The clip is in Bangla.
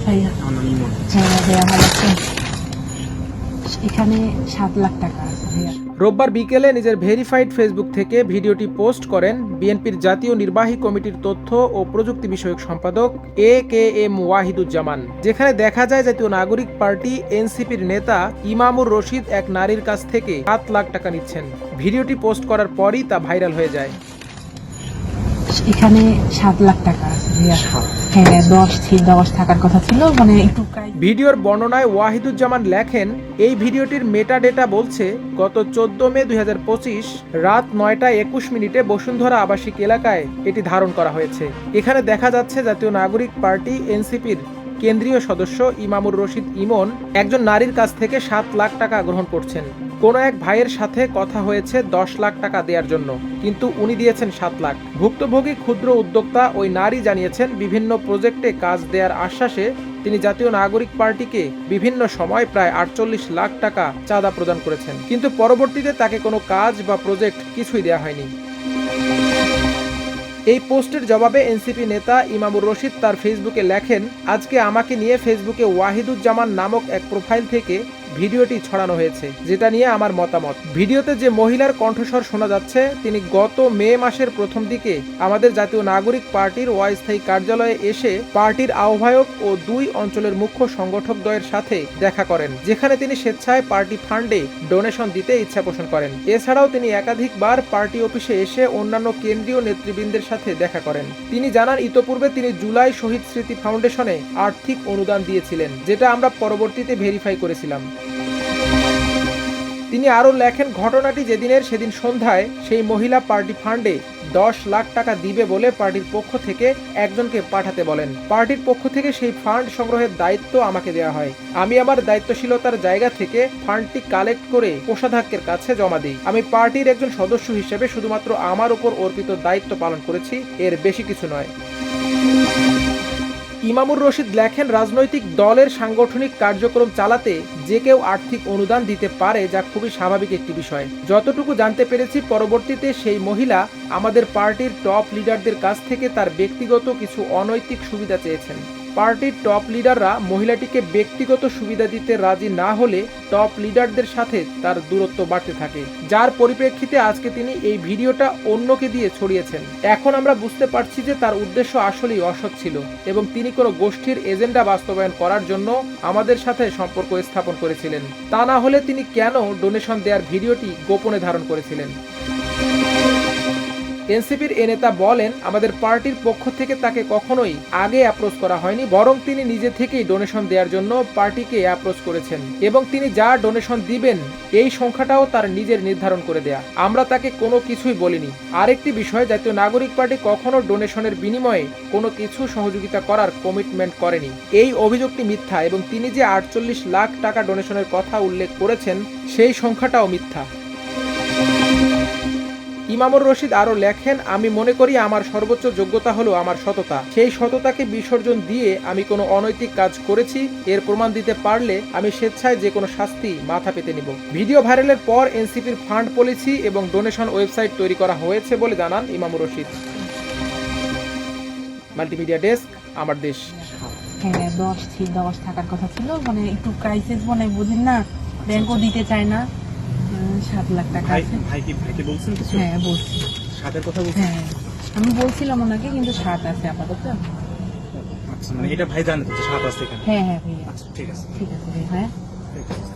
ভাইয়া হ্যাঁ ভাইয়া আমার একটা এখানে 7 লাখ টাকা আছে ভাইয়া। রোববার বিকেলে নিজের ভেরিফাইড ফেসবুক থেকে ভিডিওটি পোস্ট করেন বিএনপির জাতীয় নির্বাহী কমিটির তথ্য ও প্রযুক্তি বিষয়ক সম্পাদক AKM ওয়াহিদুজ্জামান, যেখানে দেখা যায় জাতীয় নাগরিক পার্টি এনসিপির নেতা ইমামুর রশিদ এক নারীর কাছ থেকে 7 লাখ টাকা নিচ্ছেন। ভিডিওটি পোস্ট করার পরই তা ভাইরাল হয়ে যায়। এখানে 7 লাখ টাকা আছে ভাইয়া। হ্যাঁ 10 থাকার কথা ছিল, মানে একটু ভিডিওর বর্ণনায় ওয়াহিদুজ্জামান লেখেন, এই ভিডিওটির মেটা ডেটা বলছে গত 14 মে 2025 রাত 9:21 বসুন্ধরা আবাসিক এলাকায় এটি ধারণ করা হয়েছে। এখানে দেখা যাচ্ছে জাতীয় নাগরিক পার্টি এনসিপির কেন্দ্রীয় সদস্য ইমামুর রশিদ ইমন একজন নারীর কাছ থেকে 7 লাখ টাকা গ্রহণ করছেন। কোনো এক ভাইয়ের সাথে কথা হয়েছে 10 লাখ টাকা দেওয়ার জন্য, কিন্তু উনি দিয়েছেন 7 লাখ। ভুক্তভোগী ক্ষুদ্র উদ্যোক্তা ওই নারী জানিয়েছেন, বিভিন্ন প্রজেক্টে কাজ দেওয়ার আশ্বাসে তিনি জাতীয় নাগরিক পার্টিকে বিভিন্ন সময় প্রায় 48 লাখ টাকা চাঁদা প্রদান করেছেন, কিন্তু পরবর্তীতে তাকে কোনো কাজ বা প্রজেক্ট কিছুই দেওয়া হয়নি। এই পোস্টের জবাবে এনসিপি নেতা ইমামুর রশিদ তার ফেসবুকে লেখেন, আজকে আমাকে নিয়ে ফেসবুকে ওয়াহিদুজ্জামান নামক এক প্রোফাইল থেকে ভিডিওটি ছড়ানো হয়েছে, যেটা নিয়ে আমার মতামত। ভিডিওতে যে মহিলার কণ্ঠস্বর শোনা যাচ্ছে তিনি গত মে মাসের প্রথম দিকে আমাদের জাতীয় নাগরিক পার্টির অস্থায়ী কার্যালয়ে এসে পার্টির আহ্বায়ক ও 2 অঞ্চলের মুখ্য সংগঠকদ্বয়ের সাথে দেখা করেন, যেখানে তিনি স্বেচ্ছায় পার্টি ফান্ডে ডোনেশন দিতে ইচ্ছা পোষণ করেন। এছাড়াও তিনি একাধিকবার পার্টি অফিসে এসে অন্যান্য কেন্দ্রীয় নেতৃবৃন্দের সাথে দেখা করেন। তিনি জানান, ইতোপূর্বে তিনি জুলাই শহীদ স্মৃতি ফাউন্ডেশনে আর্থিক অনুদান দিয়েছিলেন, যেটা আমরা পরবর্তীতে ভেরিফাই করেছিলাম। তিনি আরও লেখেন, ঘটনাটি যেদিনের সেদিন সন্ধ্যায় সেই মহিলা পার্টি ফান্ডে 10 লাখ টাকা দিবে বলে পার্টির পক্ষ থেকে একজনকে পাঠাতে বলেন। পার্টির পক্ষ থেকে সেই ফান্ড সংগ্রহের দায়িত্ব আমাকে দেওয়া হয়। আমি আমার দায়িত্বশীলতার জায়গা থেকে ফান্ডটি কালেক্ট করে কোষাধ্যক্ষের কাছে জমা দিই। আমি পার্টির একজন সদস্য হিসেবে শুধুমাত্র আমার উপর অর্পিত দায়িত্ব পালন করেছি, এর বেশি কিছু নয়। ইমামুর রশিদ লেখেন, রাজনৈতিক দলের সাংগঠনিক কার্যক্রম চালাতে যে কেউ আর্থিক অনুদান দিতে পারে, যা খুবই স্বাভাবিক একটি বিষয়। যতটুকু জানতে পেরেছি, পরবর্তীতে সেই মহিলা আমাদের পার্টির টপ লিডারদের কাছ থেকে তার ব্যক্তিগত কিছু অনৈতিক সুবিধা চেয়েছেন। পার্টির টপ লিডাররা মহিলাটিকে ব্যক্তিগত সুবিধা দিতে রাজি না হলে টপ লিডারদের সাথে তার দূরত্ব বাড়তে থাকে, যার পরিপ্রেক্ষিতে আজকে তিনি এই ভিডিওটা অন্যকে দিয়ে ছড়িয়েছেন। এখন আমরা বুঝতে পারছি যে তার উদ্দেশ্য আসলেই অসৎ ছিল এবং তিনি কোনো গোষ্ঠীর এজেন্ডা বাস্তবায়ন করার জন্য আমাদের সাথে সম্পর্ক স্থাপন করেছিলেন। তা না হলে তিনি কেন ডোনেশন দেওয়ার ভিডিওটি গোপনে ধারণ করেছিলেন? এনসিপির এ নেতা বলেন, আমাদের পার্টির পক্ষ থেকে তাকে কখনোই আগে অ্যাপ্রোচ করা হয়নি, বরং তিনি নিজে থেকেই ডোনেশন দেওয়ার জন্য পার্টিকে অ্যাপ্রোচ করেছেন এবং তিনি যা ডোনেশন দিবেন এই সংখ্যাটাও তার নিজের নির্ধারণ করে দেয়া। আমরা তাকে কোনো কিছুই বলিনি। আরেকটি বিষয়, জাতীয় নাগরিক পার্টি কখনো ডোনেশনের বিনিময়ে কোনো কিছু সহযোগিতা করার কমিটমেন্ট করেনি। এই অভিযোগটি মিথ্যা এবং তিনি যে 48 লাখ টাকা ডোনেশনের কথা উল্লেখ করেছেন সেই সংখ্যাটাও মিথ্যা। ইমামুর রশিদ আরও লেখেন, আমি মনে করি আমার সর্বোচ্চ যোগ্যতা হলো আমার সততা। সেই সততাকে বিসর্জন দিয়ে আমি কোনো অনৈতিক কাজ করেছি এর প্রমাণ দিতে পারলে আমি স্বেচ্ছায় যে কোনো শাস্তি মাথা পেতে নিব। ভিডিও ভাইরালের পর এনসিপির ফান্ড পলিসি এবং ডোনেশন ওয়েবসাইট তৈরি করা হয়েছে বলে জানান ইমামুর রশিদ। মাল্টিমিডিয়া ডেস্ক, আমার দেশ। হ্যাঁ 10 থাকার কথা ছিল, মানে একটু ক্রাইসিস, মানে বুঝেন না, ব্যাংকও দিতে চায় না। 7 লাখ টাকা আছে। ভাইকে বলছেন কিছু? হ্যাঁ বলছি। 7 কথা বলছেন? হ্যাঁ আমি বলছিলাম ওনাকে, কিন্তু 7 আছে আপাতত। আচ্ছা, মানে এটা ভাই জানে তো 7 আছে এখানে? হ্যাঁ হ্যাঁ ভাইয়া। আচ্ছা, ঠিক আছে। ঠিক আছে ভাই। হ্যাঁ। ঠিক আছে।